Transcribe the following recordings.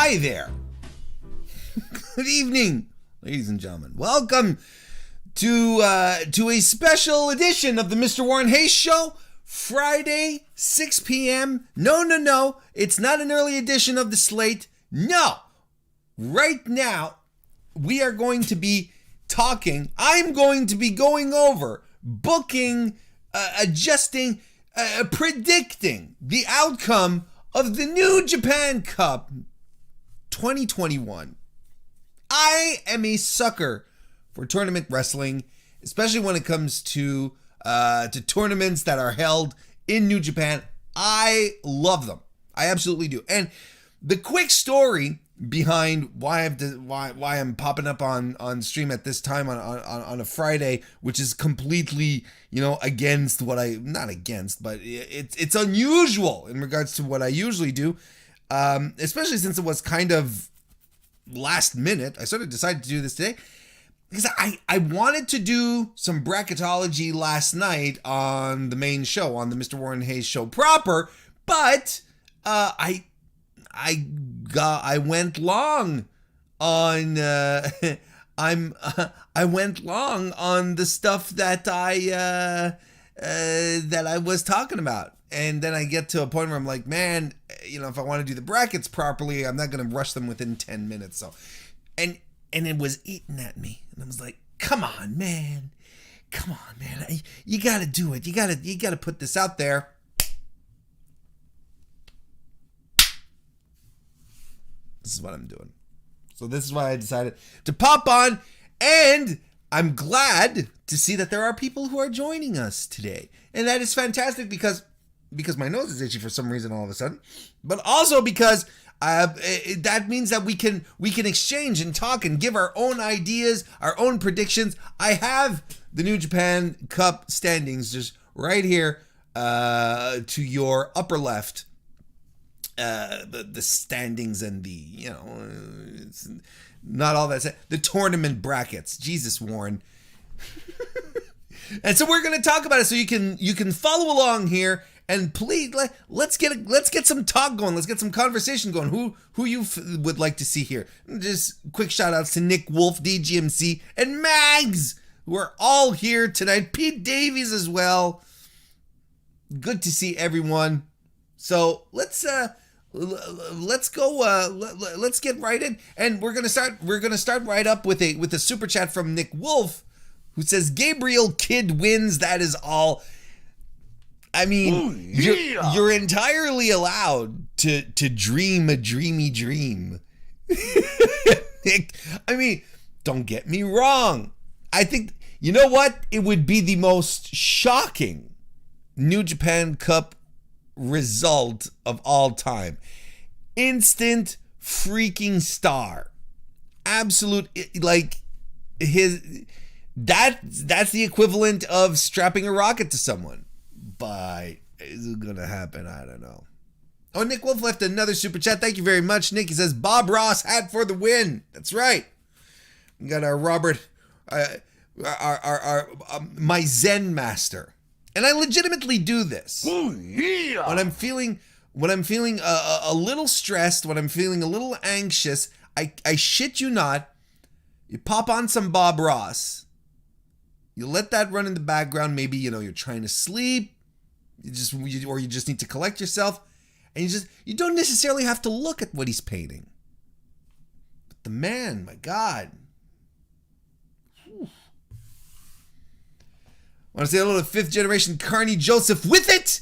Hi there. Good evening, ladies and gentlemen. Welcome to a special edition of the MrWarrenHayes Show, Friday, 6 p.m. No, it's not an early edition of the slate. No, right now, we are going to be talking. I'm going to be going over, booking, adjusting, predicting the outcome of the New Japan Cup 2021. I am a sucker for tournament wrestling, especially when it comes to tournaments that are held in New Japan. I love them. I absolutely do. And the quick story behind why I'm popping up on stream at this time on a Friday, which is completely, against what not against, but it's unusual in regards to what I usually do, especially since it was kind of last minute. I sort of decided to do this today because I wanted to do some bracketology last night on the main show, on the MrWarrenHayes Show proper, but I went long on I went long on the stuff that I was talking about. And then I get to a point where I'm like, man, if I want to do the brackets properly, I'm not going to rush them within 10 minutes. So, and it was eating at me. And I was like, come on, man. You got to do it. You got to put this out there. This is what I'm doing. So this is why I decided to pop on, and I'm glad to see that there are people who are joining us today. And that is fantastic because my nose is itchy for some reason all of a sudden, but also because that means that we can exchange and talk and give our own ideas, our own predictions. I have the New Japan Cup standings just right here to your upper left. The standings and the, it's not all that, the tournament brackets. Jesus, Warren. And so we're going to talk about it, so you can follow along here, and please let's get some talk going. Let's get some conversation going. Who you would like to see here? Just quick shout outs to Nick Wolf, DGMC, and Mags, who are all here tonight. Pete Davies as well. Good to see everyone. So let's go. Let's get right in, and we're gonna start right up with a super chat from Nick Wolf, who says Gabriel Kid wins. That is all. I mean, you're entirely allowed to dream a dreamy dream. Nick, I mean, don't get me wrong. I think, you know what? It would be the most shocking New Japan Cup result of all time. Instant freaking star. Absolute, that's the equivalent of strapping a rocket to someone. But is it gonna happen? I don't know. Oh, Nick Wolf left another super chat. Thank you very much, Nick. He says Bob Ross hat for the win. That's right. We got our Robert, my Zen master. And I legitimately do this. Oh, yeah. When I'm feeling a little stressed, when I'm feeling a little anxious, I shit you not, you pop on some Bob Ross. You let that run in the background. Maybe, you're trying to sleep, or you just need to collect yourself, and you don't necessarily have to look at what he's painting. But the man, my God. I want to say hello to fifth generation Carney Joseph with it,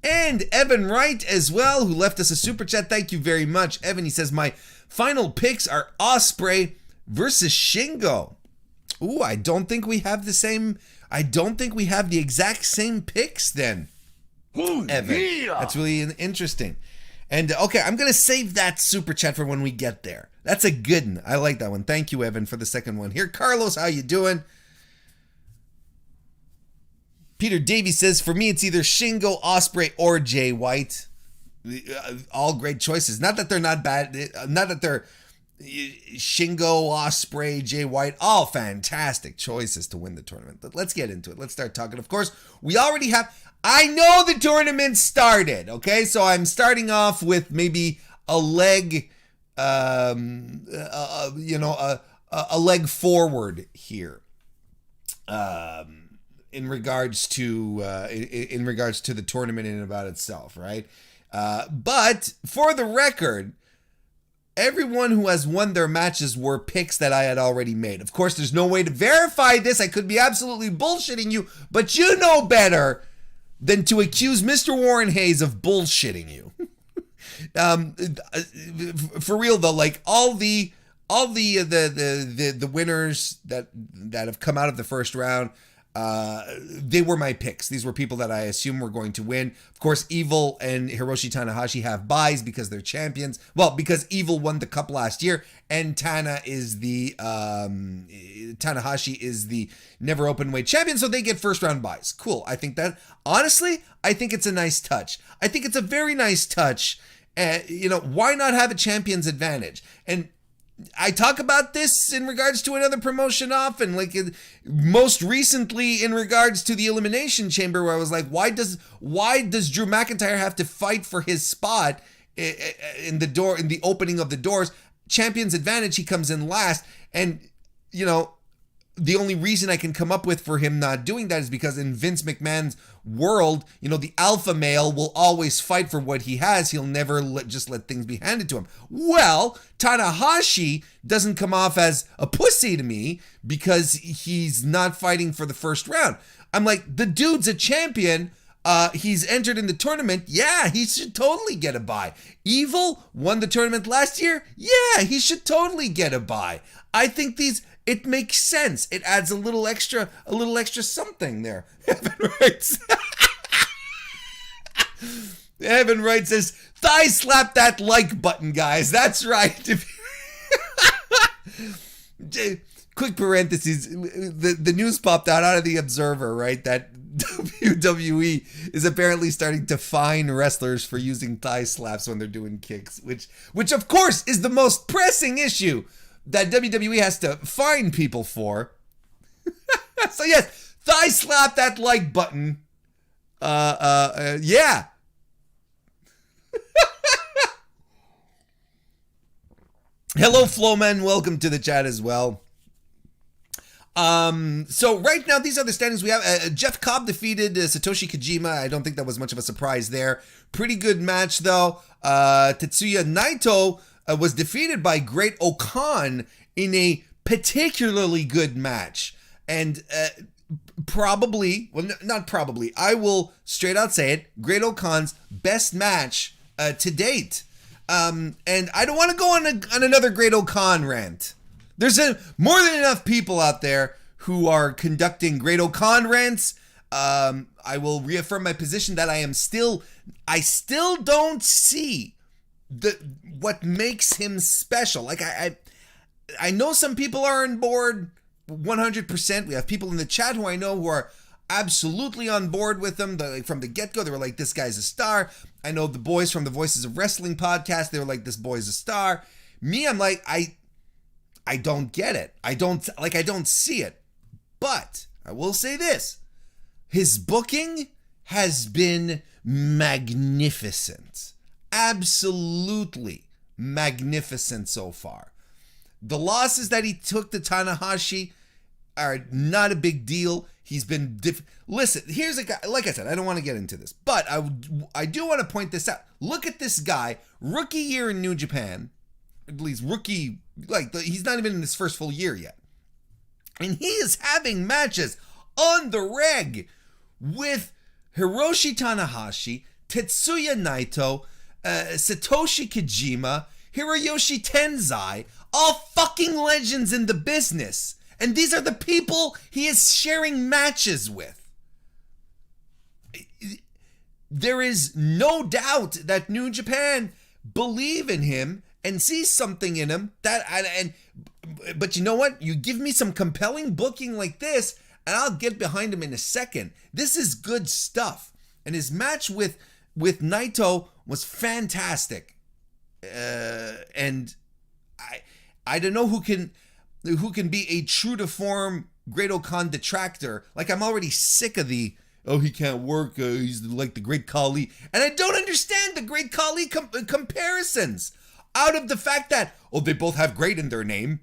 and Evan Wright as well, who left us a super chat. Thank you very much, Evan. He says my final picks are Ospreay versus Shingo. Ooh, I don't think we have the exact same picks then, Evan. Yeah. That's really interesting. And okay, I'm gonna save that super chat for when we get there. That's a good one. I like that one. Thank you, Evan, for the second one. Here, Carlos, how you doing? Peter Davies says, for me, it's either Shingo, Ospreay, or Jay White. All great choices. Not that they're not bad. Not that they're Shingo, Ospreay, Jay White. All fantastic choices to win the tournament. But let's get into it. Let's start talking. Of course, we already have... I know the tournament started, okay? So I'm starting off with maybe a leg a leg forward here. In regards to the tournament in and about itself, right? But for the record, everyone who has won their matches were picks that I had already made. Of course, there's no way to verify this. I could be absolutely bullshitting you, but you know better than to accuse MrWarrenHayes of bullshitting you. For real though, like all the winners that have come out of the first round, they were my picks. These were people that I assume were going to win. Of course, Evil and Hiroshi Tanahashi have buys because they're champions. Well, because Evil won the cup last year, and Tanahashi is the never open weight champion, so they get first round buys. Cool. I think it's a nice touch. I think it's a very nice touch. Why not have a champion's advantage? And I talk about this in regards to another promotion often, like most recently in regards to the Elimination Chamber, where I was like, why does Drew McIntyre have to fight for his spot in the opening of the doors? Champion's advantage, he comes in last, and the only reason I can come up with for him not doing that is because in Vince McMahon's world, the alpha male will always fight for what he has. He'll never just let things be handed to him. Well, Tanahashi doesn't come off as a pussy to me because he's not fighting for the first round. I'm like, the dude's a champion. He's entered in the tournament. Yeah, he should totally get a bye. Evil won the tournament last year. Yeah, he should totally get a bye. I think it makes sense. It adds a little extra something there. Evan Wright says, thigh slap that like button, guys. That's right. Quick parentheses. The news popped out of the Observer, right? That WWE is apparently starting to fine wrestlers for using thigh slaps when they're doing kicks, which of course is the most pressing issue that WWE has to fine people for. So yes, thigh slap that like button. Yeah. Hello, Flowman. Welcome to the chat as well. So right now, these are the standings we have. Jeff Cobb defeated Satoshi Kojima. I don't think that was much of a surprise there. Pretty good match, though. Tetsuya Naito was defeated by Grado Khan in a particularly good match. And I will straight out say it, Grado Khan's best match to date. And I don't want to go on another Grado Khan rant. There's more than enough people out there who are conducting Grado Khan rants. I will reaffirm my position that I still don't see what makes him special. Like I know some people are on board 100%. We have people in the chat who I know who are absolutely on board with him. From the get-go, they were like, this guy's a star. I know the boys from the Voices of Wrestling podcast, they were like, this boy's a star. Me, I'm like, I don't get it. I don't see it. But I will say this. His booking has been magnificent. Absolutely magnificent so far. The losses that he took to Tanahashi are not a big deal. He's been listen, here's a guy, like I said, I don't want to get into this, but I do want to point this out. Look at this guy, rookie year in New Japan, at least rookie, he's not even in his first full year yet. And he is having matches on the reg with Hiroshi Tanahashi, Tetsuya Naito, Satoshi Kojima, Hiroyoshi Tenzai, all fucking legends in the business. And these are the people he is sharing matches with. There is no doubt that New Japan believe in him and see something in him but you know what? You give me some compelling booking like this, and I'll get behind him in a second. This is good stuff. And his match with Naito was fantastic. And I don't know who can be a true to form Grado Khan detractor. Like, I'm already sick of he can't work, he's like the Great Khali. And I don't understand the Great Khali comparisons. out of the fact that, oh, they both have great in their name.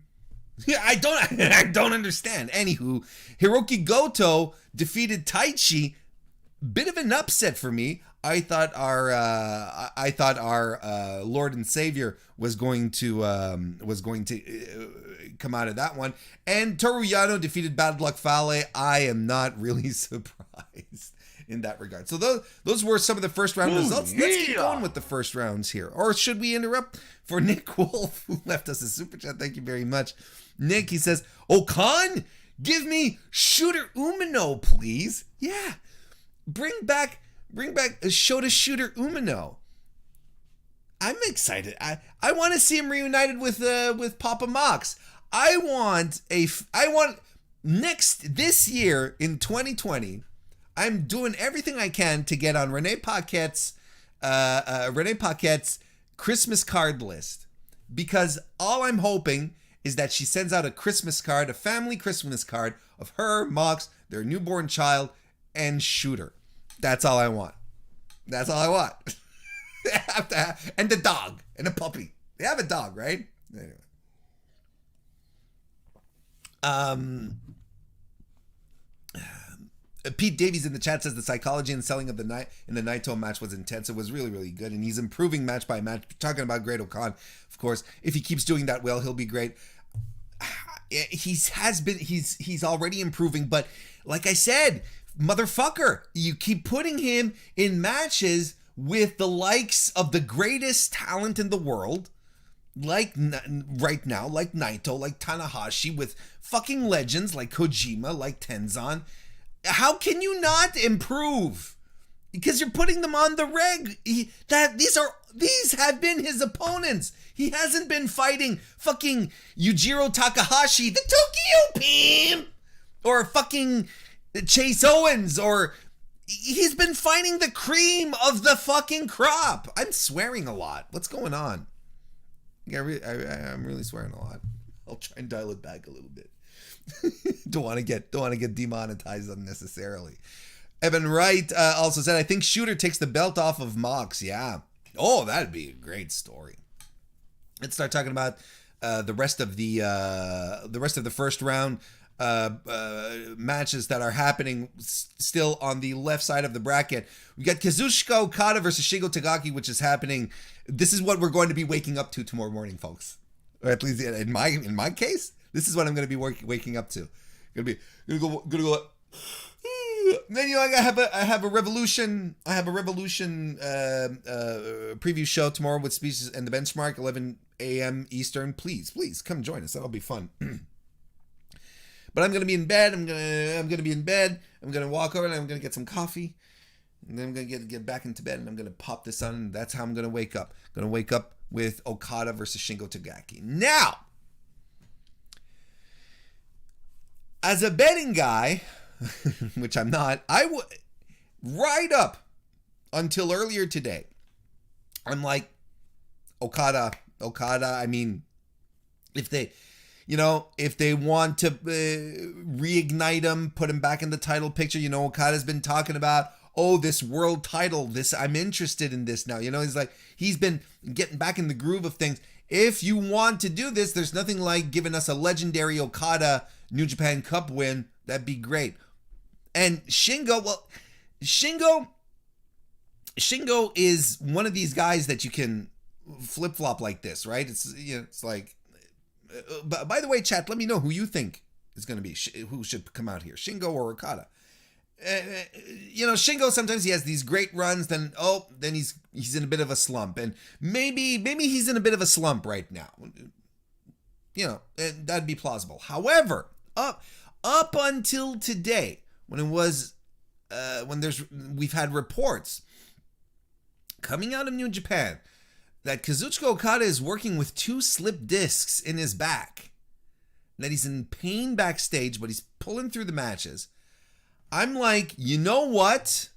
Yeah, I don't understand. Anywho, Hiroki Goto defeated Taichi. Bit of an upset for me. I thought our Lord and Savior was going to come out of that one. And Toru Yano defeated Bad Luck Fale. I am not really surprised in that regard. So those were some of the first round results. Let's keep going with the first rounds here. Or should we interrupt for Nick Wolf, who left us a super chat? Thank you very much. Nick, he says, "Oh, Khan, give me Shooter Umino, please." Yeah. Bring back a Shota Shooter Umino. I'm excited. I want to see him reunited with Papa Mox. I want this year in 2020. I'm doing everything I can to get on Renee Paquette's Christmas card list, because all I'm hoping is that she sends out a Christmas card, a family Christmas card of her, Mox, their newborn child, and Shooter. That's all I want. That's all I want. They have to have, and the dog and a puppy. They have a dog, right? Anyway. Pete Davies in the chat says the psychology and selling of the night in the Naito match was intense. It was really, really good, and he's improving match by match. Talking about Grado Khan, of course. If he keeps doing that well, he'll be great. He's already improving, but like I said, motherfucker, you keep putting him in matches with the likes of the greatest talent in the world, like right now, like Naito, like Tanahashi, with fucking legends like Kojima, like Tenzan. How can you not improve? Because you're putting them on the reg. These have been his opponents. He hasn't been fighting fucking Yujiro Takahashi, the Tokyo Pimp, or fucking Chase Owens, or he's been fighting the cream of the fucking crop. I'm swearing a lot. What's going on? Yeah, I'm really swearing a lot. I'll try and dial it back a little bit. don't want to get demonetized unnecessarily. Evan Wright also said, I think Shooter takes the belt off of Mox. Yeah. Oh, that'd be a great story. Let's start talking about the rest of the first round matches that are happening still on the left side of the bracket. We got Kazuchika Okada versus Shingo Takagi, which is happening. This is what we're going to be waking up to tomorrow morning, folks. Or at least in my case, this is what I'm going to be waking up to. Gonna go. Then I have a Revolution preview show tomorrow with Speeches and the Benchmark, 11 a.m. Eastern. Please come join us. That'll be fun. But I'm gonna be in bed. I'm gonna walk over and I'm gonna get some coffee, and then I'm gonna get back into bed and I'm gonna pop this on. And that's how I'm gonna wake up. I'm gonna wake up with Okada versus Shingo Takagi. Now, as a betting guy, which I'm not, I would right up until earlier today, I'm like, Okada. I mean, if they want to reignite him, put him back in the title picture, Okada's been talking about, this world title, I'm interested in this now. He's been getting back in the groove of things. If you want to do this, there's nothing like giving us a legendary Okada New Japan Cup win. That'd be great. And Shingo is one of these guys that you can flip-flop like this, right? It's like, by the way, chat, let me know who you think is going to be, who should come out here, Shingo or Okada. Shingo, sometimes he has these great runs, then he's in a bit of a slump, and maybe he's in a bit of a slump right now. That'd be plausible. However, up until today, when it was we've had reports coming out of New Japan that Kazuchika Okada is working with 2 slip discs in his back, that he's in pain backstage, but he's pulling through the matches. I'm like, you know what,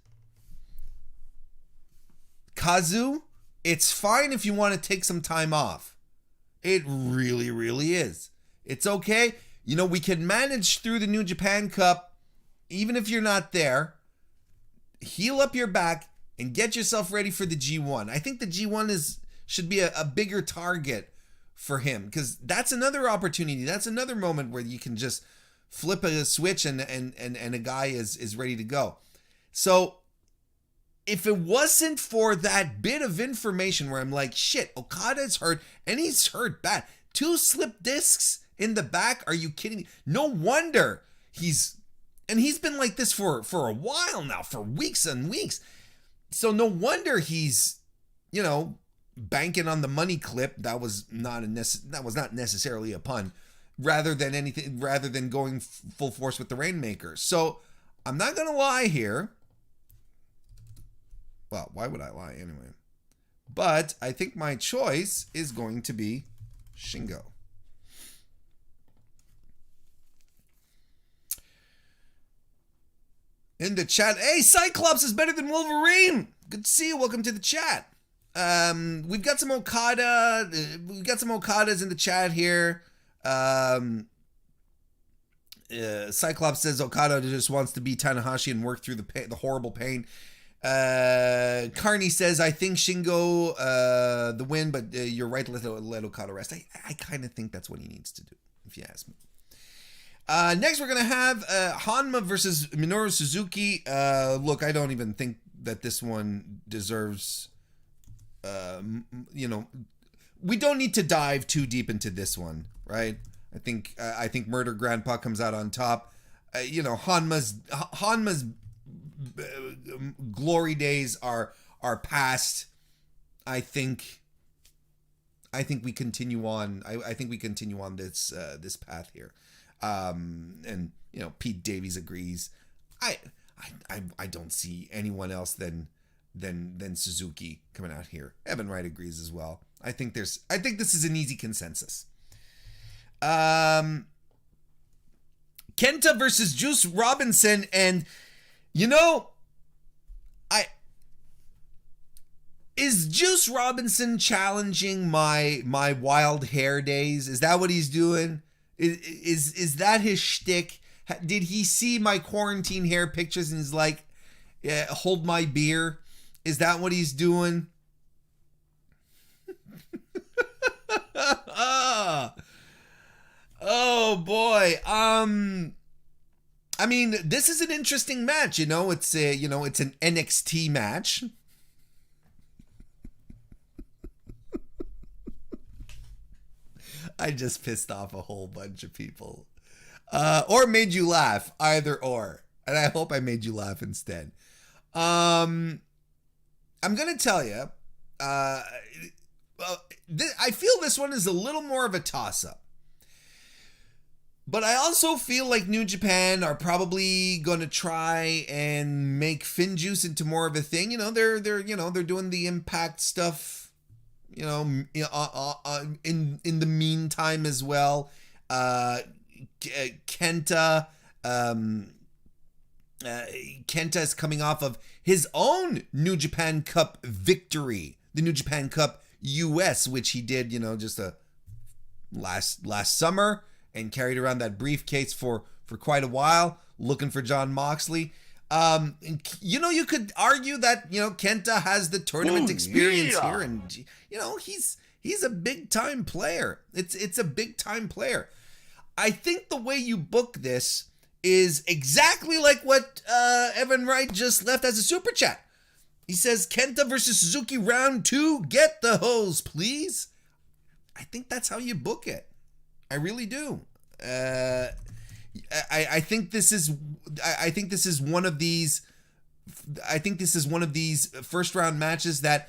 Kazu, it's fine if you want to take some time off. It really, really is. It's okay. We can manage through the New Japan Cup, even if you're not there. Heal up your back and get yourself ready for the G1. I think the G1 is should be a bigger target for him, because that's another opportunity. That's another moment where you can just flip a switch and a guy is ready to go. So if it wasn't for that bit of information where I'm like, shit, Okada's hurt, and he's hurt bad. 2 slip discs in the back? Are you kidding me? No wonder he's been like this for a while now, for weeks and weeks. So no wonder he's, banking on the money clip. That was not necessarily a pun, rather than going full force with the Rainmaker. So I'm not gonna lie here. Well, why would I lie anyway? But I think my choice is going to be Shingo. In the chat, hey, Cyclops is better than Wolverine. Good to see you. Welcome to the chat. We've got some Okada. We've got some Okadas in the chat here. Cyclops says Okada just wants to be Tanahashi and work through the horrible pain. Carney says, I think Shingo the win, but you're right, let Okada rest. I kind of think that's what he needs to do, if you ask me. Next, we're going to have Honma versus Minoru Suzuki. Look, I don't even think that this one deserves, we don't need to dive too deep into this one, right? I think Murder Grandpa comes out on top. Honma's glory days are past. I think we continue on. I think we continue on this path here. And Pete Davies agrees. I don't see anyone else than Suzuki coming out here. Evan Wright agrees as well. I think this is an easy consensus. Kenta versus Juice Robinson, and is Juice Robinson challenging my wild hair days? Is that what he's doing? Is that his shtick? Did he see my quarantine hair pictures and he's like, yeah, hold my beer? Is that what he's doing? Oh boy. I mean, this is an interesting match. It's an NXT match. I just pissed off a whole bunch of people. Or made you laugh, either or. And I hope I made you laugh instead. I'm going to tell you, I feel this one is a little more of a toss-up. But I also feel like New Japan are probably going to try and make FinJuice into more of a thing. They're doing the Impact stuff, in the meantime as well. Kenta is coming off of his own New Japan Cup victory, the New Japan Cup US, which he did, just last summer, and carried around that briefcase for quite a while, looking for Jon Moxley. You could argue that, Kenta has the tournament experience here, and he's a big time player. It's a big time player. I think the way you book this is exactly like what Evan Wright just left as a super chat. He says, Kenta versus Suzuki round 2, get the hose, please. I think that's how you book it. I really do. I think this is one of these first round matches that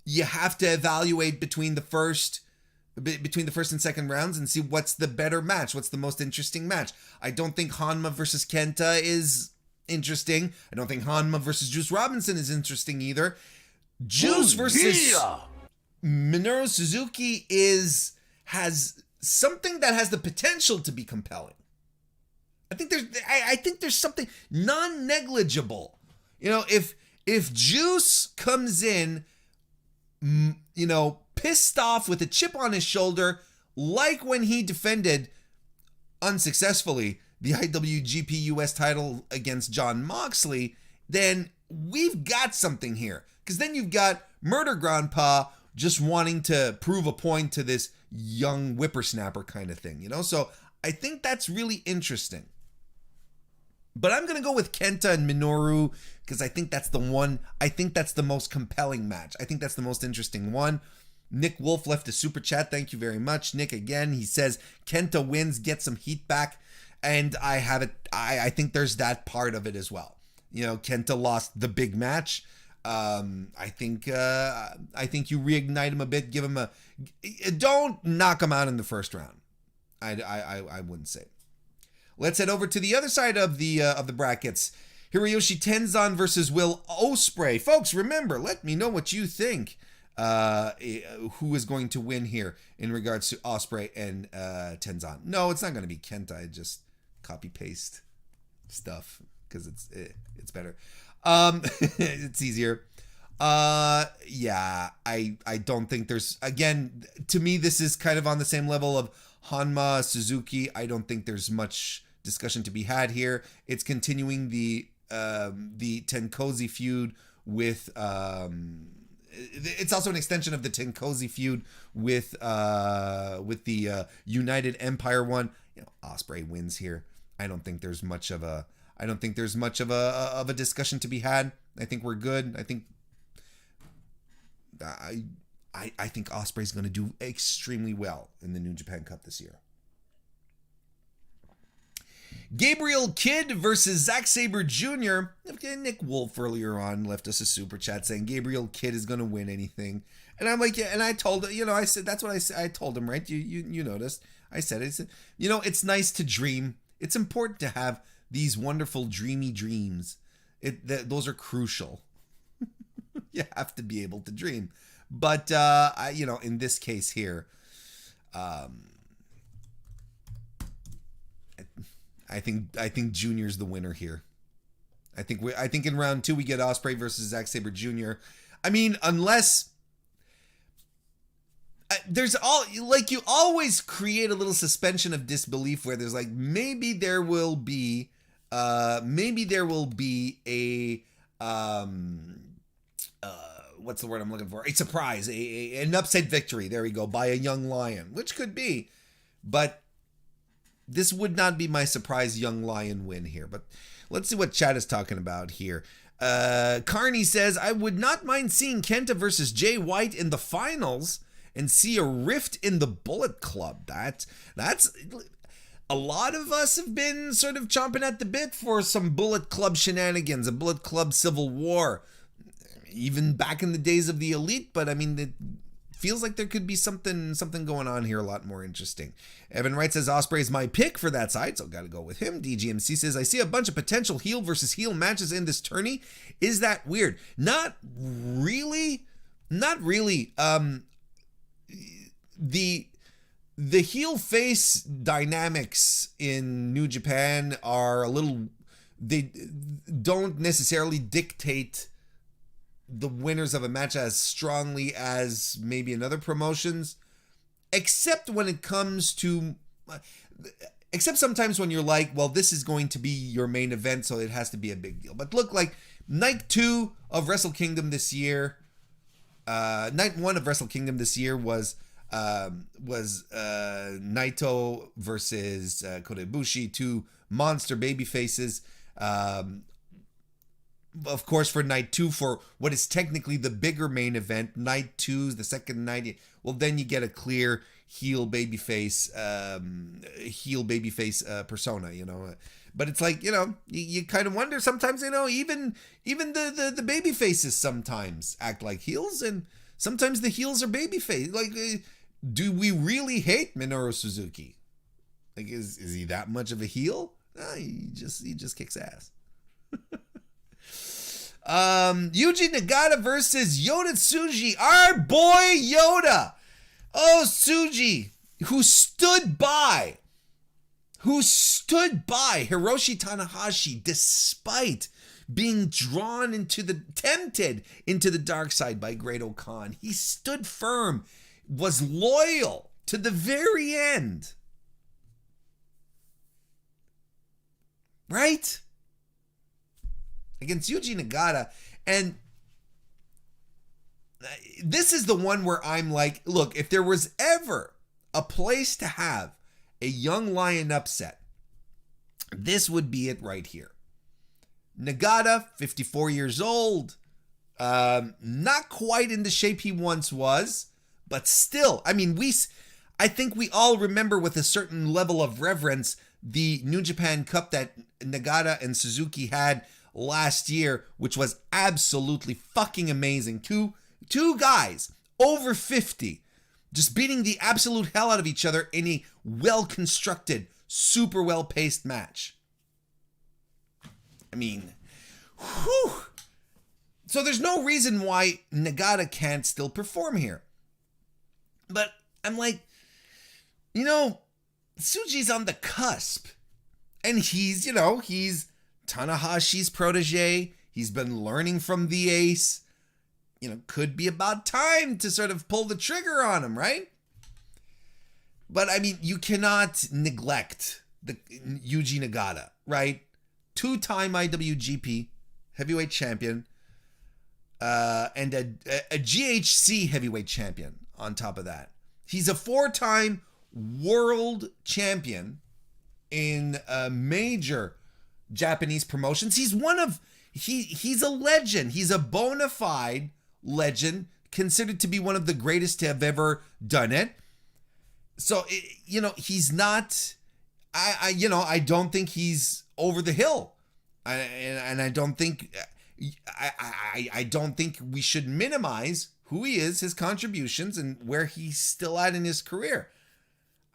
you have to evaluate between the first and second rounds and see what's the better match, what's the most interesting match. I don't think Honma versus Kenta is interesting. I don't think Honma versus Juice Robinson is interesting either. Juice versus Minoru Suzuki has something that has the potential to be compelling. I think there's something non-negligible. If Juice comes in, pissed off with a chip on his shoulder, like when he defended unsuccessfully the IWGP US title against Jon Moxley, then we've got something here. Because then you've got Murder Grandpa just wanting to prove a point to this young whippersnapper kind of thing, you know? So I think that's really interesting. But I'm going to go with Kenta and Minoru because I think that's the one. I think that's the most compelling match. I think that's the most interesting one. Nick Wolf left a super chat. Thank you very much, Nick. Again, he says Kenta wins, get some heat back. And I have it. I think there's that part of it as well. You know, Kenta lost the big match. I think you reignite him a bit. Give him a. Don't knock him out in the first round. I wouldn't say. Let's head over to the other side of the brackets. Hiroishi Tenzan versus Will Ospreay. Folks, remember, let me know what you think. Who is going to win here in regards to Ospreay and Tenzan? No, it's not going to be Kenta. I just copy paste stuff because it's better. It's easier. Yeah, I don't think there's, again, to me this is kind of on the same level of Honma, Suzuki. I don't think there's much discussion to be had here. It's continuing the Tenkozy feud with it's also an extension of the Tenkozy feud with the United Empire one. You know, Ospreay wins here. I don't think there's much of a discussion to be had. I think we're good. I think Ospreay's going to do extremely well in the New Japan Cup this year. Gabriel Kidd versus Zack Saber Jr. Okay, Nick Wolf earlier on left us a super chat saying Gabriel Kidd is going to win anything. And I'm like, yeah, and I told, you know, I said, that's what I told him, right? You noticed. I said, you know, it's nice to dream. It's important to have these wonderful dreamy dreams. Those are crucial. You have to be able to dream. But, you know, in this case here, I think Junior's the winner here. I think in round 2 we get Ospreay versus Zack Saber Jr. I mean, unless there's you always create a little suspension of disbelief where there's like maybe there will be a what's the word I'm looking for? A surprise, an upset victory. There we go, by a young lion, which could be, but this would not be my surprise young lion win here. But let's see what chat is talking about here. Carney says, I would not mind seeing Kenta versus Jay White in the finals and see a rift in the Bullet Club. That's a lot of us have been sort of chomping at the bit for some Bullet Club shenanigans, a Bullet Club civil war, even back in the days of the Elite. But I mean, it feels like there could be something going on here a lot more interesting. Evan Wright says Ospreay is my pick for that side, so got to go with him. DGMC says, I see a bunch of potential heel versus heel matches in this tourney. Is that weird? Not really. The heel face dynamics in New Japan are they don't necessarily dictate the winners of a match as strongly as maybe in other promotions, except sometimes when you're like, well, this is going to be your main event, so it has to be a big deal. But look, like night 2 of Wrestle Kingdom this year, night 1 of Wrestle Kingdom this year was Naito versus Kota Ibushi, 2 monster baby faces. Of course, for night 2, for what is technically the bigger main event, night 2's the second night. Well, then you get a clear heel babyface persona, you know. But it's like, you know, you kind of wonder sometimes, you know, even the baby faces sometimes act like heels, and sometimes the heels are baby face. Like, do we really hate Minoru Suzuki? Like, is he that much of a heel? No, he just kicks ass. Eugene Negada versus Yoda Tsuji, our boy Yoda. Oh, Tsuji, who stood by Hiroshi Tanahashi despite being tempted into the dark side by Grado Khan. He stood firm, was loyal to the very end. Right? Against Yuji Nagata. And this is the one where I'm like, look, if there was ever a place to have a young lion upset, this would be it right here. Negada, 54 years old, not quite in the shape he once was, but still, I mean, I think we all remember with a certain level of reverence the New Japan Cup that Nagata and Suzuki had last year, which was absolutely fucking amazing. Two guys over 50 just beating the absolute hell out of each other in a well-constructed, super well-paced match. I mean, whew. So there's no reason why Negada can't still perform here. But I'm like, Tsuji's on the cusp. And he's Tanahashi's protege. He's been learning from the ace. Could be about time to sort of pull the trigger on him, right? But I mean, you cannot neglect the Yuji Nagata, right? 2-time IWGP heavyweight champion, and a GHC heavyweight champion on top of that. He's a 4-time world champion in major Japanese promotions. He's he's a legend. He's a bona fide legend, considered to be one of the greatest to have ever done it. So, he's not, I don't think he's over the hill. I don't think, I don't think we should minimize who he is, his contributions, and where he's still at in his career.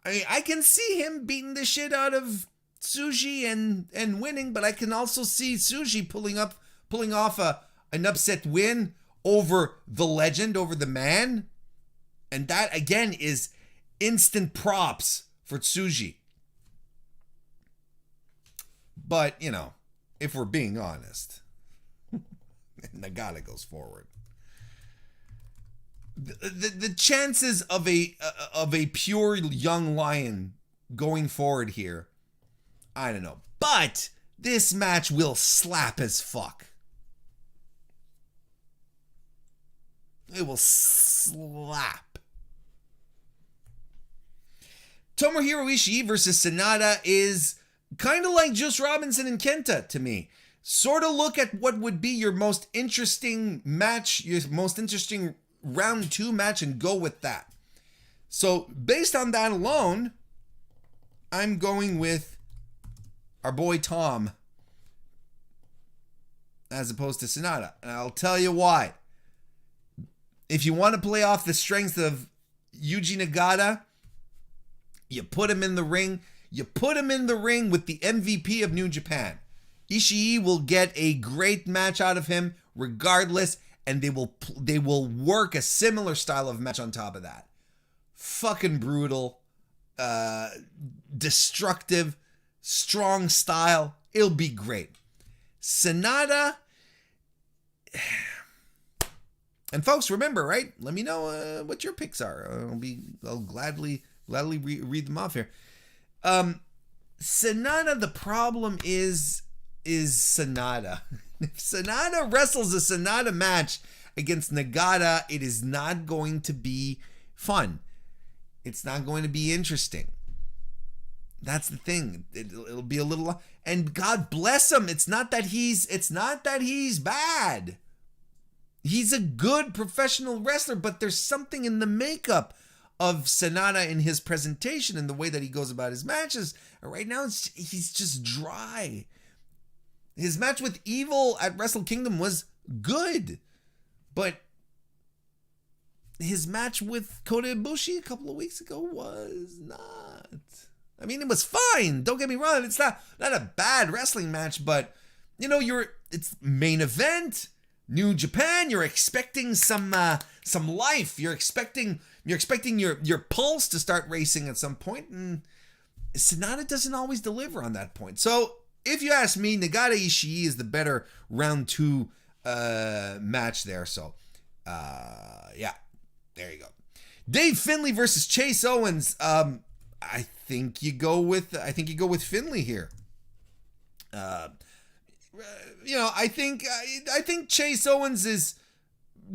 I mean, I can see him beating the shit out of Tsuji and winning, but I can also see Tsuji pulling off an upset win over the legend, over the man. And that, again, is instant props for Tsuji. But, if we're being honest, Nagata goes forward. The chances of a pure young lion going forward here, I don't know. But this match will slap as fuck. It will slap. Tomohiro Ishii versus Sonata is kind of like Juice Robinson and Kenta to me. Sort of look at what would be your most interesting match, your most interesting round 2 match, and go with that. So based on that alone, I'm going with our boy Tom as opposed to Sonata. And I'll tell you why. If you want to play off the strength of Yuji Nagata, you put him in the ring. You put him in the ring with the MVP of New Japan. Ishii will get a great match out of him regardless, and they will work a similar style of match on top of that. Fucking brutal, destructive, strong style. It'll be great. Sonata. And folks, remember, right? Let me know what your picks are. I'll gladly read them off here. Sonata, the problem is Sonata. If Sonata wrestles a Sonata match against Negada, it is not going to be fun. It's not going to be interesting. That's the thing. It'll be a little, and God bless him. It's not that he's bad. He's a good professional wrestler, but there's something in the makeup of Sonata in his presentation and the way that he goes about his matches. Right now, he's just dry. His match with Evil at Wrestle Kingdom was good, but his match with Kota Ibushi a couple of weeks ago was not. I mean, it was fine. Don't get me wrong. It's not a bad wrestling match, but it's main event. New Japan, you're expecting some life. You're expecting your pulse to start racing at some point, and Sonata doesn't always deliver on that point. So if you ask me, Nagata Ishii is the better round 2 match there. So yeah, there you go. Dave Finley versus Chase Owens. I think you go with Finley here. I think Chase Owens is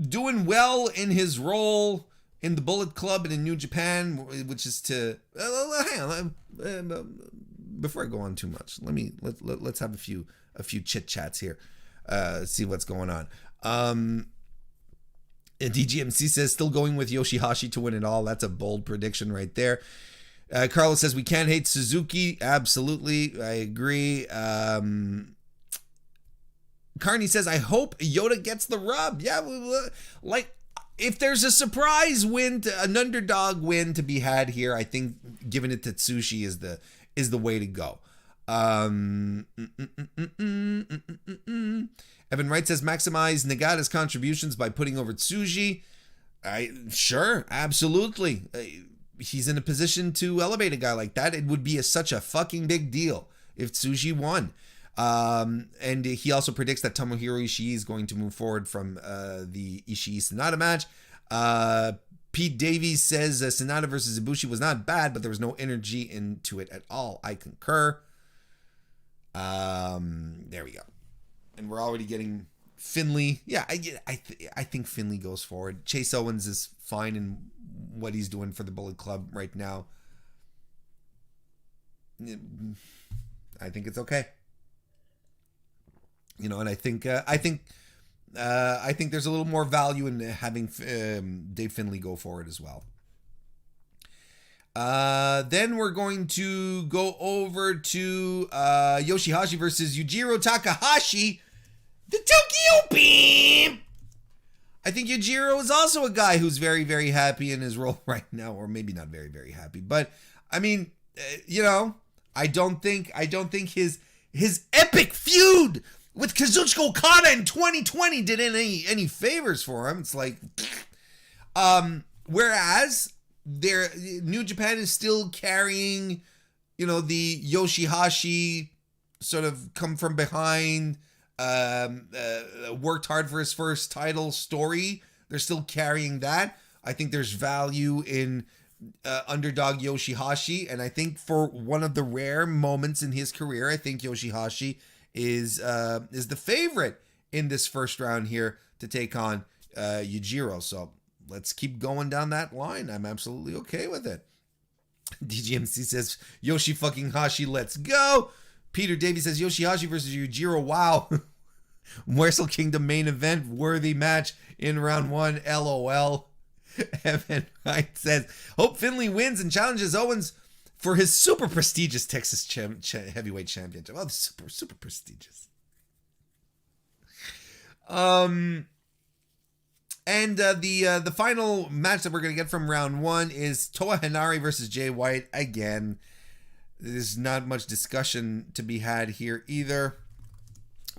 doing well in his role in the Bullet Club and in New Japan, which is to hang on. Before I go on too much, let's have a few chit chats here. See what's going on. And DGMC says still going with Yoshiashi to win it all. That's a bold prediction right there. Carlos says we can't hate Suzuki. Absolutely, I agree. Carney says I hope Yoda gets the rub. Yeah, like if there's a surprise win, an underdog win to be had here, I think giving it to Tsuji is the way to go. Evan Wright says maximize Nagata's contributions by putting over Tsuji. Sure, absolutely. He's in a position to elevate a guy like that. It would be such a fucking big deal if Tsuji won. And he also predicts that Tomohiro Ishii is going to move forward from the Ishii Sonata match. Pete Davies says Sonata versus Ibushi was not bad, but there was no energy into it at all. I concur. There we go. And we're already getting Findlay. Yeah, I think Findlay goes forward. Chase Owens is fine in what he's doing for the Bullet Club right now. I think it's okay. You know, and I think there's a little more value in having Dave Finley go forward as well. Then we're going to go over to Yoshiashi versus Yujiro Takahashi, the Tokyo Beam. I think Eugero is also a guy who's very, very happy in his role right now, or maybe not very, very happy. But I mean, I don't think his epic feud with Kazuchika Okada in 2020 did any favors for him. It's like, whereas New Japan is still carrying, the Yoshiashi sort of come from behind, worked hard for his first title story. They're still carrying that. I think there's value in underdog Yoshiashi, and I think for one of the rare moments in his career, I think Yoshiashi is the favorite in this first round here to take on Yujiro. So let's keep going down that line. I'm absolutely okay with it. DGMC says Yoshi fucking Hashi, let's go. Peter Davies says Yoshiashi versus Yujiro. Wow. Wrestle Kingdom main event worthy match in round 1. LOL. Evan Wright says hope Finley wins and challenges Owens for his super prestigious Texas heavyweight championship. Oh, super prestigious. And the final match that we're going to get from round 1 is Toa Henare versus Jay White. Again, there's not much discussion to be had here either.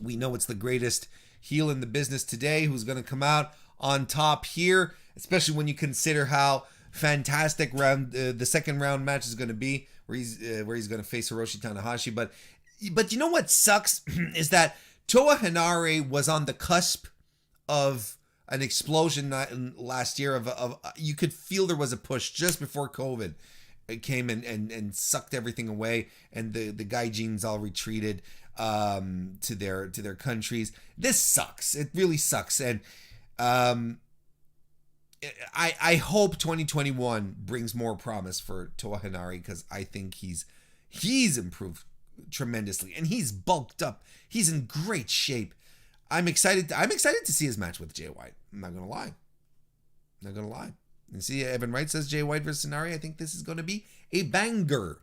We know it's the greatest heel in the business today who's going to come out on top here, especially when you consider how fantastic the second round match is going to be, where he's going to face Hiroshi Tanahashi. But you know what sucks is that Toa Henare was on the cusp of an explosion last year of you could feel there was a push just before COVID. It came and sucked everything away, and the gaijins all retreated to their countries. This sucks. It really sucks. And I hope 2021 brings more promise for Toa Henare, because I think he's improved tremendously, and he's bulked up. He's in great shape. I'm excited to see his match with Jay White. I'm not gonna lie. And see, Evan Wright says Jay White versus Henare. I think this is going to be a banger.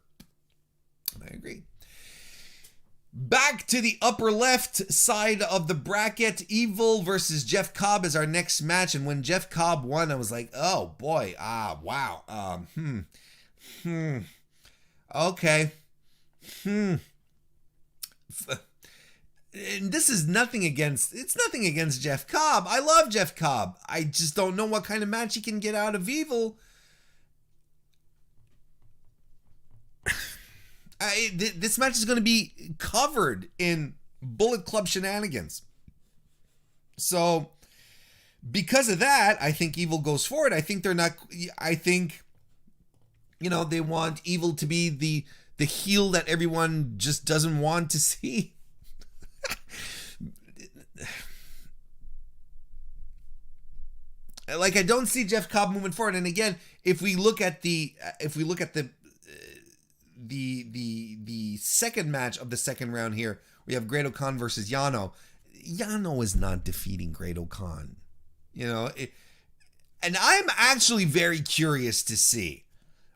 And I agree. Back to the upper left side of the bracket. Evil versus Jeff Cobb is our next match. And when Jeff Cobb won, I was like, oh boy. Wow. Okay. And this is nothing against Jeff Cobb. I love Jeff Cobb. I just don't know what kind of match he can get out of Evil. This match is going to be covered in Bullet Club shenanigans. So, because of that, I think Evil goes forward. I think they want Evil to be the heel that everyone just doesn't want to see. Like, I don't see Jeff Cobb moving forward. And again, if we look at the second match of the second round here, we have Grado Khan versus Jano. Jano is not defeating Grado Khan. And I'm actually very curious to see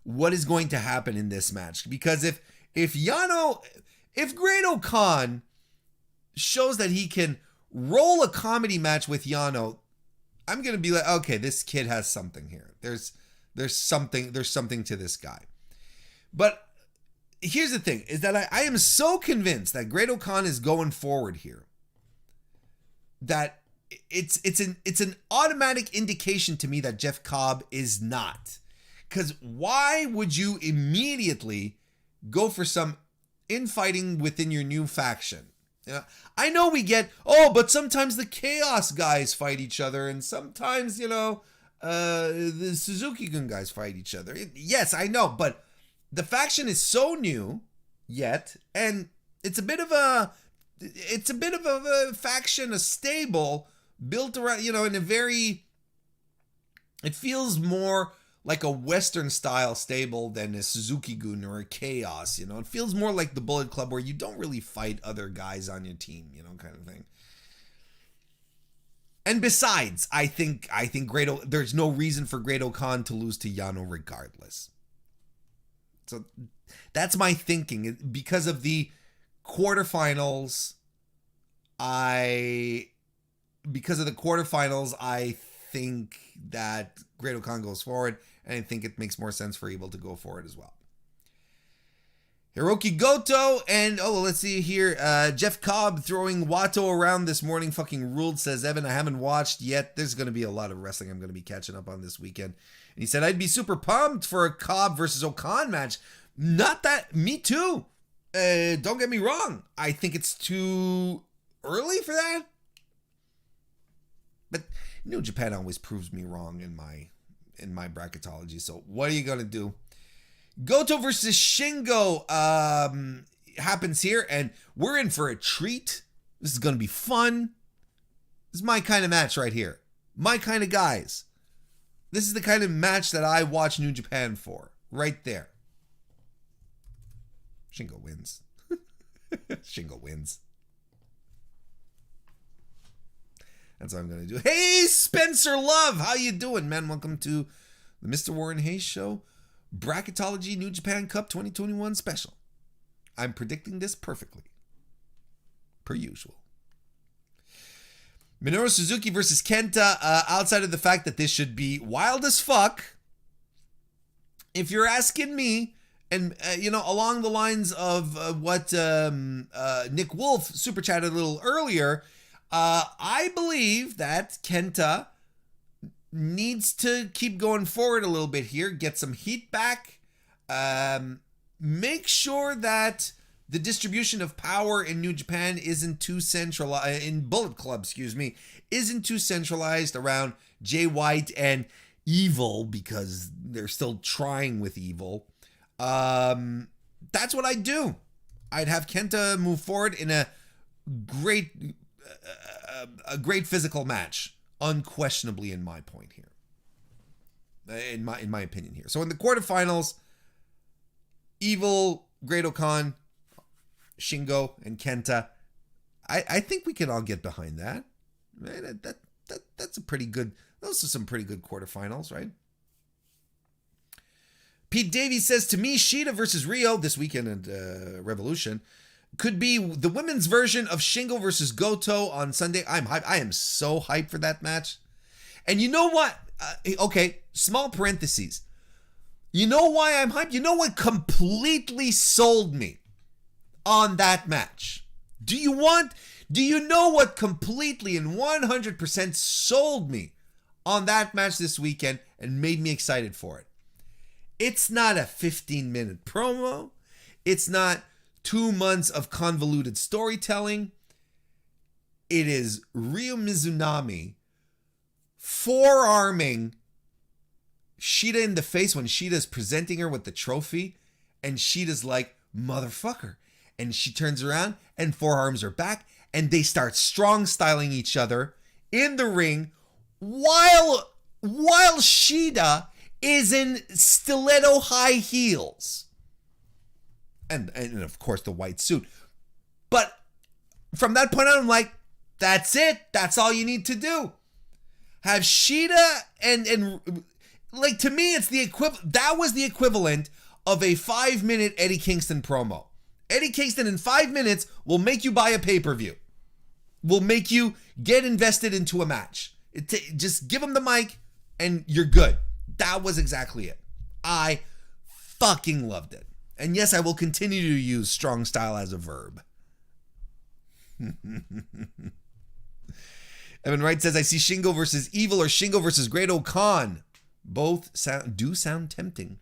what is going to happen in this match. Because if Grado Khan shows that he can roll a comedy match with Jano, I'm going to be like, okay, this kid has something here. There's something to this guy. But here's the thing, is that I am so convinced that Grado Khan is going forward here that it's an automatic indication to me that Jeff Cobb is not. Because why would you immediately go for some infighting within your new faction? I know we get, but sometimes the Chaos guys fight each other, and sometimes, the Suzuki-gun guys fight each other. Yes, I know, but the faction is so new yet, and it's a bit of a faction, a stable built around, in a very, it feels more like a Western style stable than a Suzuki-gun or a Chaos, It feels more like the Bullet Club, where you don't really fight other guys on your team, kind of thing. And besides, I think there's no reason for Grado Khan to lose to Jano regardless. So that's my thinking. Because of the quarterfinals, I think that Grado Khan goes forward, and I think it makes more sense for Evil to go forward as well. Hiroki Goto and, let's see here. Jeff Cobb throwing Wato around this morning fucking ruled, says Evan. I haven't watched yet. There's going to be a lot of wrestling I'm going to be catching up on this weekend. And he said, I'd be super pumped for a Cobb versus Okan match. Not that, me too. Don't get me wrong. I think it's too early for that. But New Japan always proves me wrong in my bracketology. So what are you going to do? Goto versus Shingo happens here, and we're in for a treat. This is going to be fun. This is my kind of match right here. My kind of guys. This is the kind of match that I watch New Japan for. Right there. Shingo wins. Shingo wins. That's what I'm going to do. Hey, Spencer Love. How you doing, man? Welcome to the MrWarrenHayes Show. Bracketology New Japan Cup 2021 special. I'm predicting this perfectly. Per usual. Minoru Suzuki versus Kenta. Outside of the fact that this should be wild as fuck, if you're asking me, and along the lines of what Nick Wolf super chatted a little earlier, I believe that Kenta needs to keep going forward a little bit here, get some heat back, make sure that the distribution of power in New Japan isn't too centralized, in Bullet Club, isn't too centralized around Jay White and Evil, because they're still trying with Evil. That's what I'd do. I'd have Kenta move forward in a great physical match. Unquestionably, in my point here, in my opinion here. So in the quarterfinals, Evil, Grado Khan, Shingo, and Kenta. I think we can all get behind that. Right? That's a pretty good. Those are some pretty good quarterfinals, right? Pete Davies says, to me, Shida versus Rio this weekend at Revolution could be the women's version of Shingo versus Goto on Sunday. I'm hyped. I am so hyped for that match. And you know what? Okay, small parentheses. You know why I'm hyped? You know what completely sold me on that match? Do you know what completely and 100% sold me on that match this weekend and made me excited for it? It's not a 15-minute promo. It's not 2 months of convoluted storytelling. It is Ryo Mizunami forearming Shida in the face when Shida's presenting her with the trophy, and Shida's like, motherfucker. And she turns around and forearms her back, and they start strong styling each other in the ring while while Shida is in stiletto high heels. And of course the white suit. But from that point on, I'm like, that's it. That's all you need to do. Have Shida and like, to me, it's the equivalent. That was the equivalent of a 5-minute Eddie Kingston promo. Eddie Kingston in 5 minutes will make you buy a pay-per-view. Will make you get invested into a match. Just give him the mic and you're good. That was exactly it. I fucking loved it. And yes, I will continue to use strong style as a verb. Evan Wright says, I see Shingo versus Evil or Shingo versus Grado Khan. Both do sound tempting.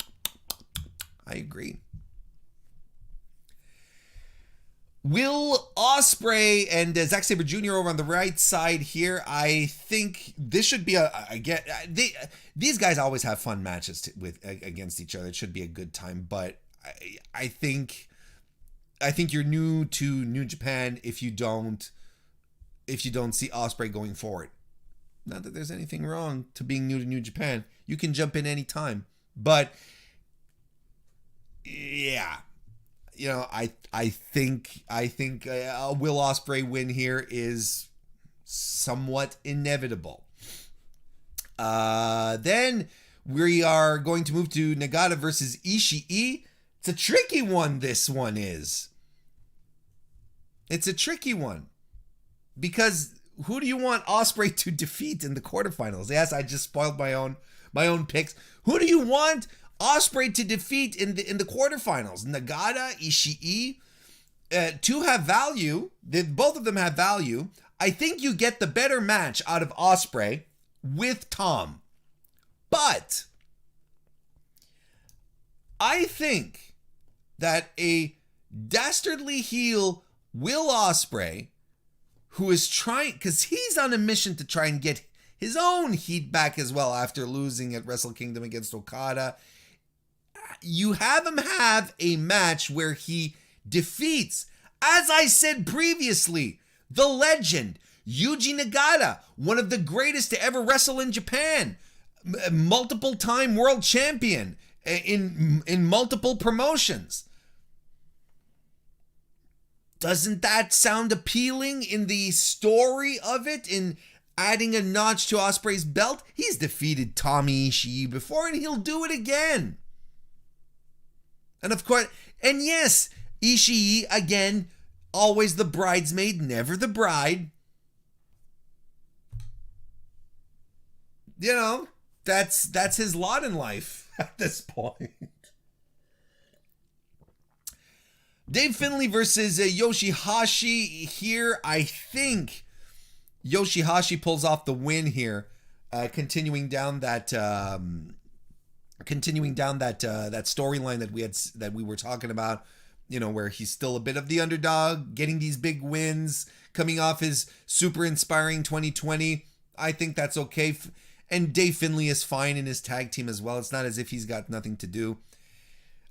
I agree. Will Ospreay and Zack Saber Jr. over on the right side here. I think this should be these guys always have fun matches against each other. It should be a good time, but I think you're new to New Japan if you don't see Ospreay going forward. Not that there's anything wrong to being new to New Japan. You can jump in any time, but yeah. You know, I think a Will Ospreay win here is somewhat inevitable. Then we are going to move to Nagata versus Ishii. It's a tricky one, this one is. It's a tricky one. Because who do you want Ospreay to defeat in the quarterfinals? Yes, I just spoiled my own picks. Who do you want Ospreay to defeat in the quarterfinals? Nagata, Ishii, two have value. Both of them have value. I think you get the better match out of Ospreay with Tom. But I think that a dastardly heel Will Ospreay, who is trying, because he's on a mission to try and get his own heat back as well after losing at Wrestle Kingdom against Okada. You have him have a match where he defeats, as I said previously, the legend, Yuji Nagata, one of the greatest to ever wrestle in Japan, multiple time world champion in multiple promotions. Doesn't that sound appealing in the story of it, in adding a notch to Ospreay's belt? He's defeated Tommy Ishii before, and he'll do it again. And of course, and yes, Ishii, again, always the bridesmaid, never the bride. You know, that's his lot in life at this point. Dave Finley versus Yoshiashi here. I think Yoshiashi pulls off the win here, continuing down that storyline that we were talking about, you know, where he's still a bit of the underdog, getting these big wins, coming off his super inspiring 2020. I think that's okay. And Dave Finley is fine in his tag team as well. It's not as if he's got nothing to do.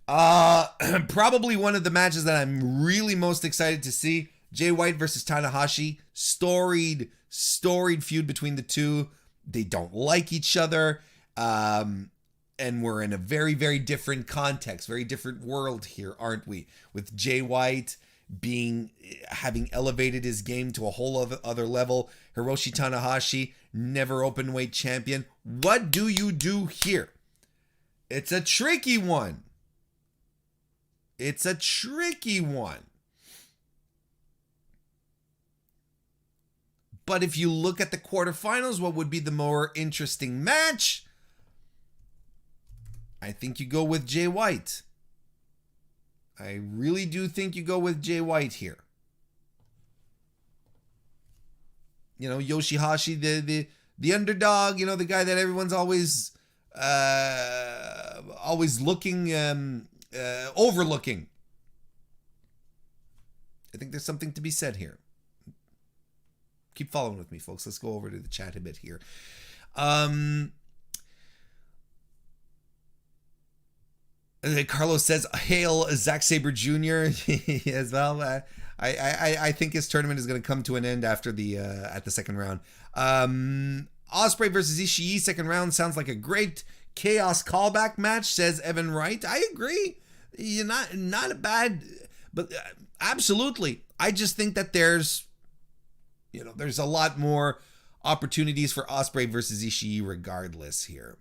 Probably one of the matches that I'm really most excited to see, Jay White versus Tadahashi. Storied feud between the two. They don't like each other. And we're in a very, very different context, very different world here, aren't we? With Jay White having elevated his game to a whole other level. Hiroshi Tanahashi, never open weight champion. What do you do here? It's a tricky one. It's a tricky one. But if you look at the quarterfinals, what would be the more interesting match? I think you go with Jay White. I really do think you go with Jay White here. You know, Yoshiashi, the underdog, you know, the guy that everyone's always looking, overlooking. I think there's something to be said here. Keep following with me, folks. Let's go over to the chat a bit here. Carlos says, "Hail Zack Saber Jr." as well. I think his tournament is going to come to an end after at the second round. Ospreay versus Ishii second round sounds like a great chaos callback match, says Evan Wright. I agree. You're not a bad, but absolutely. I just think that there's a lot more opportunities for Ospreay versus Ishii regardless here.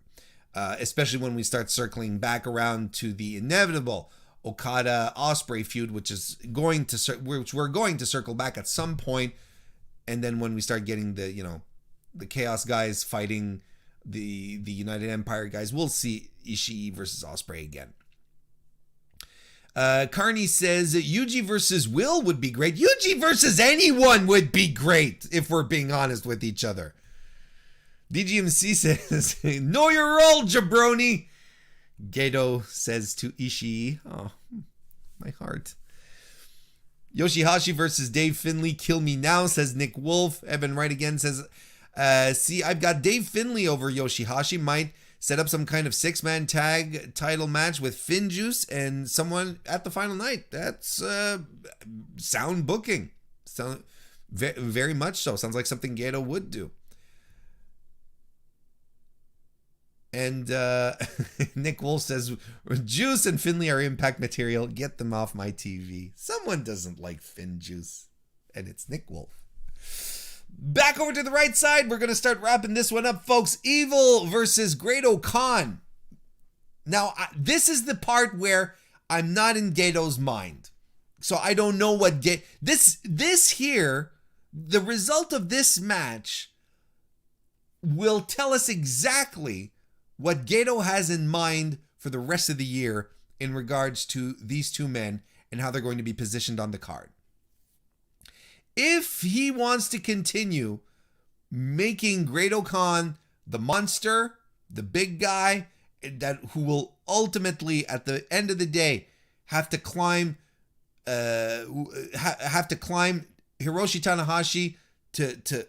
Especially when we start circling back around to the inevitable Okada Ospreay feud, which we're going to circle back at some point, and then when we start getting the Chaos guys fighting the United Empire guys, we'll see Ishii versus Ospreay again. Carney says Yuji versus Will would be great. Yuji versus anyone would be great if we're being honest with each other. DGMC says, know your role, jabroni. Gato says to Ishii, oh, my heart. Yoshiashi versus Dave Finley, kill me now, says Nick Wolf. Evan Wright again says, see, I've got Dave Finley over Yoshiashi. Might set up some kind of 6-man tag title match with Finjuice and someone at the final night. That's sound booking. Very much so. Sounds like something Gato would do. And Nick Wolf says, Juice and Finley are Impact material. Get them off my TV. Someone doesn't like Finjuice. And it's Nick Wolf. Back over to the right side. We're going to start wrapping this one up, folks. Evil versus Grado Khan. Now, this is the part where I'm not in Gato's mind. So I don't know what... This here, the result of this match will tell us exactly what Gato has in mind for the rest of the year in regards to these two men and how they're going to be positioned on the card. If he wants to continue making Grado Khan the monster, the big guy, who will ultimately, at the end of the day, have to climb Hiroshi Tanahashi to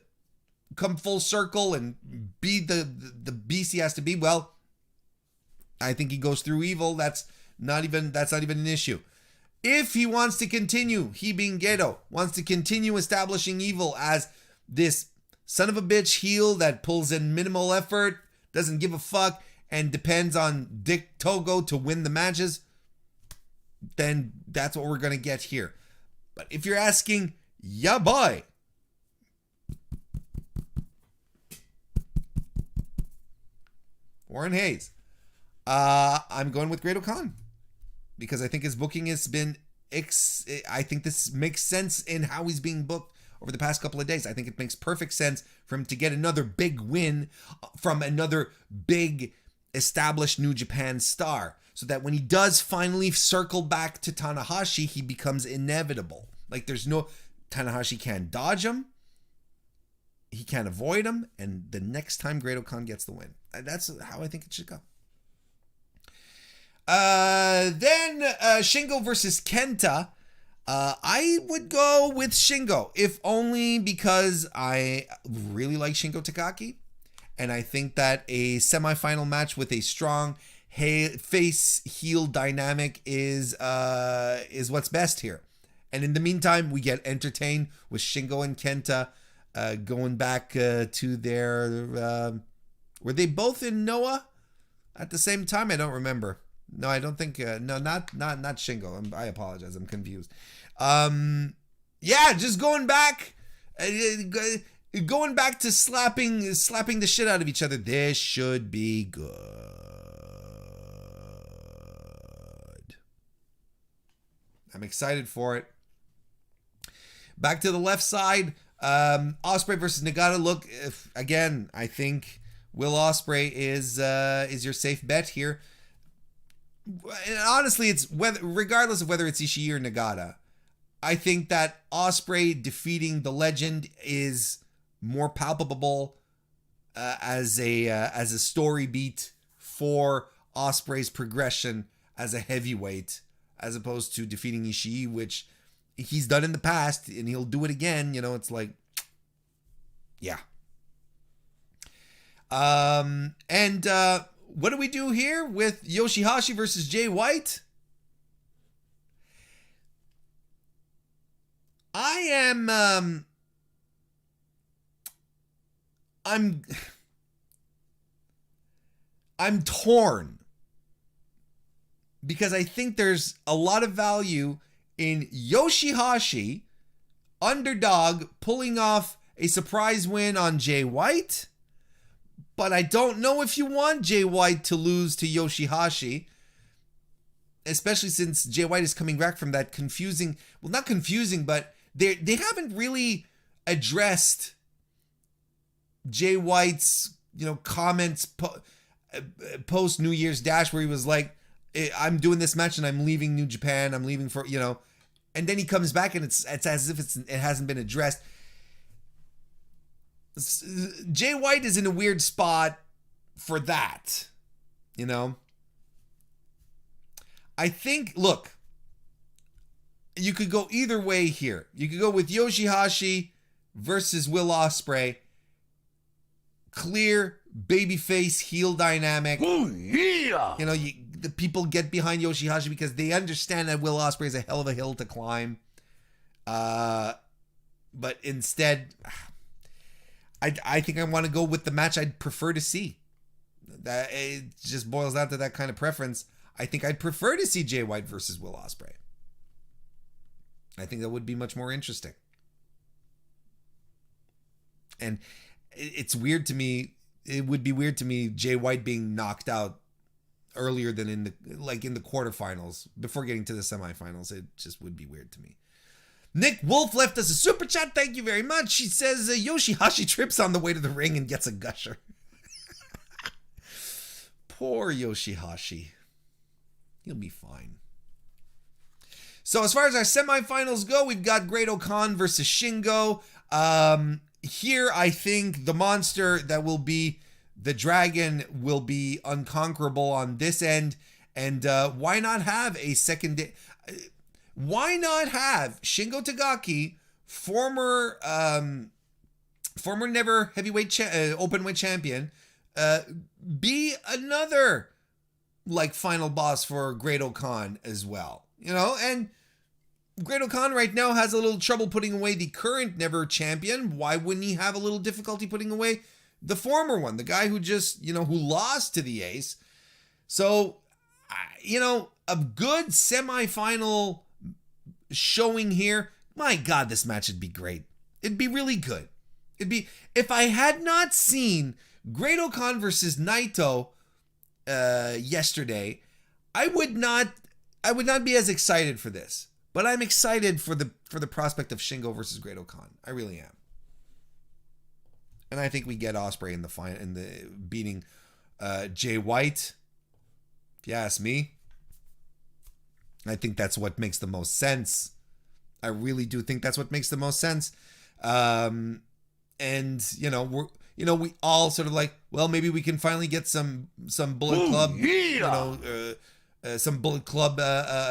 come full circle and be the beast he has to be, well, I think he goes through Evil. That's not even an issue. If he wants to continue, he being Gato, wants to continue establishing Evil as this son of a bitch heel that pulls in minimal effort, doesn't give a fuck, and depends on Dick Togo to win the matches, then that's what we're going to get here. But if you're asking, yeah, boy, Warren Hayes, I'm going with Grado Khan because I think his booking has been, I think this makes sense in how he's being booked over the past couple of days. I think it makes perfect sense for him to get another big win from another big established New Japan star, so that when he does finally circle back to Tanahashi, he becomes inevitable. Like Tanahashi can't dodge him, he can't avoid him, and the next time Grado Khan gets the win. That's how I think it should go. Then Shingo versus Kenta. I would go with Shingo, if only because I really like Shingo Takagi, and I think that a semifinal match with a strong face heel dynamic is what's best here. And in the meantime, we get entertained with Shingo and Kenta going back to their... were they both in Noah at the same time? I don't remember. No, I don't think... no, not Shingo. I apologize. I'm confused. Yeah, just going back... going back to slapping the shit out of each other. This should be good. I'm excited for it. Back to the left side. Ospreay versus Negada. Look, again, I think Will Ospreay is your safe bet here. And honestly, it's regardless of whether it's Ishii or Negada, I think that Ospreay defeating the Legend is more palpable as a story beat for Ospreay's progression as a heavyweight, as opposed to defeating Ishii, which he's done in the past and he'll do it again. You know, it's like, yeah. And what do we do here with Yoshihashi versus Jay White? I'm I'm torn. Because I think there's a lot of value in Yoshiashi, underdog, pulling off a surprise win on Jay White. But I don't know if you want Jay White to lose to Yoshiashi. Especially since Jay White is coming back from that confusing, well, not confusing, but they haven't really addressed Jay White's, comments post New Year's Dash where he was like, I'm doing this match and I'm leaving New Japan. I'm leaving for, and then he comes back and it's as if it hasn't been addressed. Jay White is in a weird spot for that, I think, look, you could go either way here. You could go with Yoshiashi versus Will Ospreay. Clear babyface heel dynamic. Oh, yeah. The people get behind Yoshiashi because they understand that Will Ospreay is a hell of a hill to climb. But instead, I think I want to go with the match I'd prefer to see. That it just boils down to that kind of preference. I think I'd prefer to see Jay White versus Will Ospreay. I think that would be much more interesting. And it's weird to me. It would be weird to me, Jay White being knocked out earlier than in the quarterfinals before getting to the semifinals. It just would be weird to me. Nick Wolf left us a super chat. Thank you very much. She says Yoshiashi trips on the way to the ring and gets a gusher. Poor Yoshiashi. He'll be fine. So as far as our semifinals go, we've got Grado Khan versus Shingo. Here, I think the monster that will be the dragon will be unconquerable on this end. And why not have a second... Why not have Shingo Takagi, former never heavyweight openweight champion, be another final boss for Grado Khan as well, and Grado Khan right now has a little trouble putting away the current never champion. Why wouldn't he have a little difficulty putting away the former one, the guy who just, who lost to the Ace? So, a good semifinal showing here. My God, this match would be great. It'd be really good. If I had not seen Grado Khan versus Naito yesterday, I would not be as excited for this. But I'm excited for the prospect of Shingo versus Grado Khan. I really am. And I think we get Ospreay in the beating Jay White. If you ask me, I think that's what makes the most sense. I really do think that's what makes the most sense. And we all sort of like, well, maybe we can finally get some Bullet Club, some Bullet Club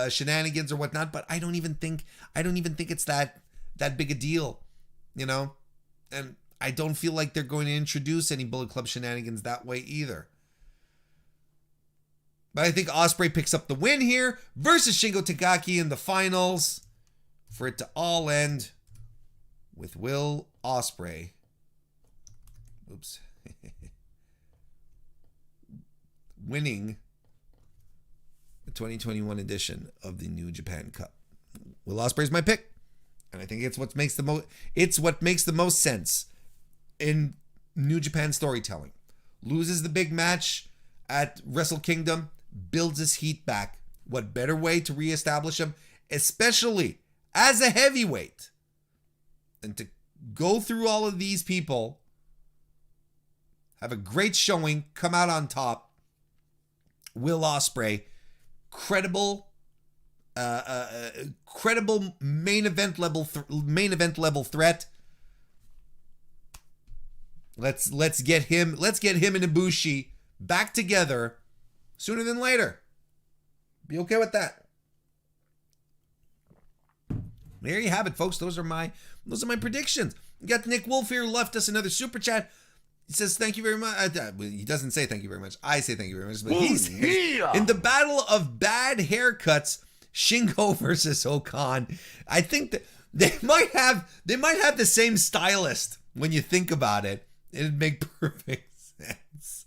shenanigans or whatnot. But I don't even think it's that big a deal, And I don't feel like they're going to introduce any Bullet Club shenanigans that way either. But I think Ospreay picks up the win here versus Shingo Takagi in the finals for it to all end with Will Ospreay. Winning the 2021 edition of the New Japan Cup. Will Ospreay's my pick, and I think it's what makes the most sense in New Japan storytelling. Loses the big match at Wrestle Kingdom, builds his heat back. What better way to reestablish him, especially as a heavyweight, than to go through all of these people, have a great showing, come out on top. Will Ospreay, credible main event level threat. Let's get him and Ibushi back together sooner than later. Be okay with that. There you have it, folks. Those are my predictions. We got Nick Wolf here, left us another super chat. He says, thank you very much. He doesn't say thank you very much. I say thank you very much. But he says, in the battle of bad haircuts, Shingo versus Okan, I think that they might have the same stylist when you think about it. It'd make perfect sense.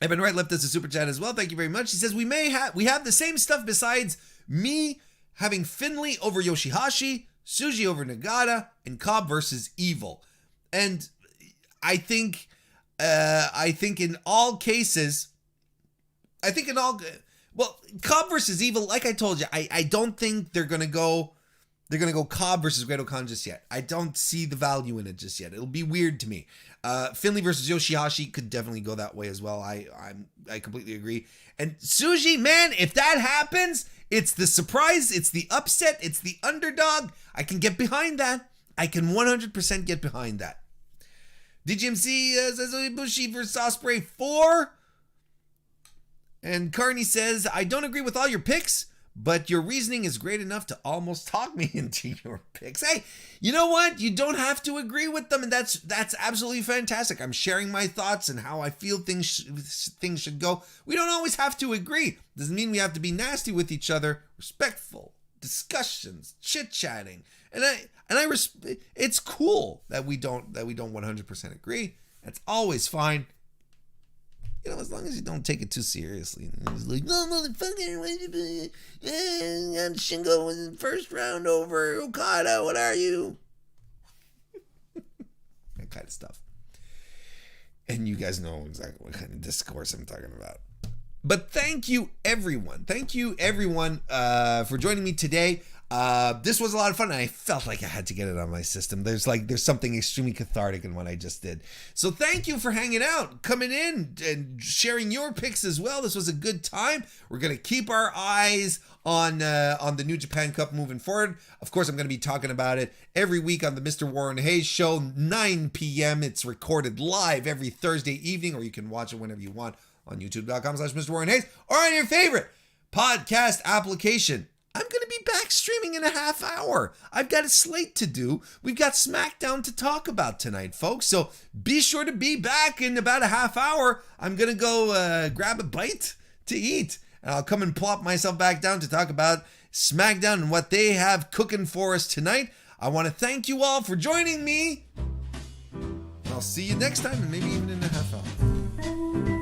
Evan Wright left us a super chat as well. Thank you very much. He says, we have the same stuff besides me having Findlay over Yoshiashi, Tsuji over Negada, and Cobb versus Evil. And I think in all cases, Cobb versus Evil, like I told you, I don't think they're gonna go Cobb versus Grado Khan just yet. I don't see the value in it just yet. It'll be weird to me. Findlay versus Yoshiashi could definitely go that way as well. I completely agree. And Tsuji, man, if that happens, it's the surprise, it's the upset, it's the underdog. I can get behind that. I can 100% get behind that. DGMC says Ibushi versus Ospreay 4. And Carney says, I don't agree with all your picks, but your reasoning is great enough to almost talk me into your picks. Hey, you know what? You don't have to agree with them, and that's absolutely fantastic. I'm sharing my thoughts and how I feel things should go. We don't always have to agree. Doesn't mean we have to be nasty with each other. Respectful discussions, chit-chatting, it's cool that we don't 100% agree. That's always fine. You know, as long as you don't take it too seriously. It's like, no, motherfucker, Shingo was in the first round over Okada. What are you? That kind of stuff. And you guys know exactly what kind of discourse I'm talking about. But thank you, everyone. Thank you, everyone, for joining me today. This was a lot of fun, and I felt like I had to get it on my system. There's something extremely cathartic in what I just did. So thank you for hanging out, coming in, and sharing your picks as well. This was a good time. We're going to keep our eyes on the New Japan Cup moving forward. Of course, I'm going to be talking about it every week on the Mr. Warren Hayes Show, 9 p.m. It's recorded live every Thursday evening, or you can watch it whenever you want on youtube.com/MrWarrenHayes or on your favorite podcast application. I'm going to be back streaming in a half hour. I've got a slate to do. We've got SmackDown to talk about tonight, folks. So be sure to be back in about a half hour. I'm going to go grab a bite to eat. And I'll come and plop myself back down to talk about SmackDown and what they have cooking for us tonight. I want to thank you all for joining me. I'll see you next time, and maybe even in a half hour.